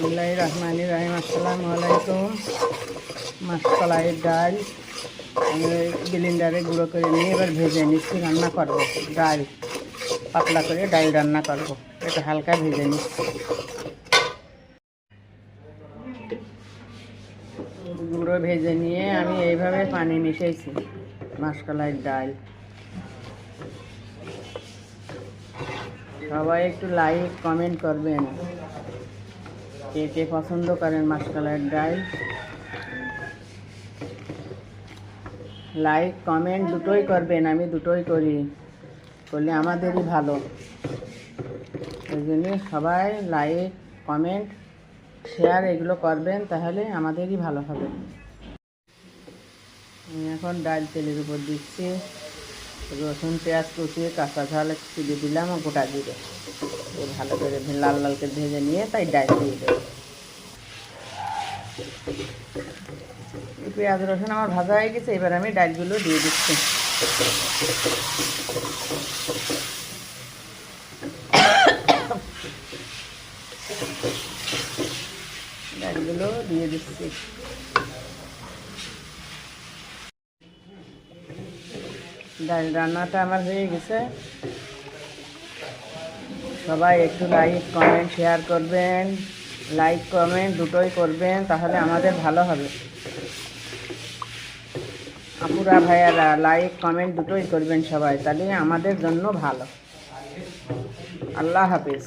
বিসমিল্লাহির রহমানির রহিম। আসসালামু আলাইকুম। মাসকলাইয়ের ডাল আমি ব্লেন্ডারে গুঁড়ো করে নিয়ে এবার ভেজে নিচ্ছি, রান্না করব। ডাল পাতলা করে ডাল রান্না করব, এটা হালকা ভেজে নিচ্ছি। গুঁড়ো ভেজে নিয়ে আমি এইভাবে পানি মিশিয়েছি মাসকলাইয়ের ডাল। সবাই একটু লাইক কমেন্ট করবেন, কে কে পছন্দ করেন মাসকলাইয়ের ডাল। লাইক কমেন্ট দুটোই করবেন, আমি দুটোই করি, করলে আমাদেরই ভালো। এই জন্য সবাই লাইক কমেন্ট শেয়ার এগুলো করবেন, তাহলে আমাদেরই ভালো হবে। আমি এখন ডাল তেলের উপর দিচ্ছি, রসুন পেঁয়াজ কুচিয়ে কাঁচা ঝাল দিয়ে দিলাম, গোটা জিরে ভালো করে লাল লাল করে ভেজে নিয়ে তাই ডাল দিয়ে দেবো। পেঁয়াজ রসুন আমার ভাজা হয়ে গেছে, এবার আমি ডালগুলো দিয়ে দিচ্ছি। ডালগুলো দিয়ে দিচ্ছি। ডাল রান্নাটা আমার হয়ে গেছে। সবাই একটু লাইক কমেন্ট শেয়ার করবেন, লাইক কমেন্ট দুটোই করবেন, তাহলে আমাদের ভালো হবে। আপুরা ভাইয়ারা লাইক কমেন্ট দুটোই করবেন সবাই, তাহলে আমাদের জন্য ভালো। আল্লাহ হাফেজ।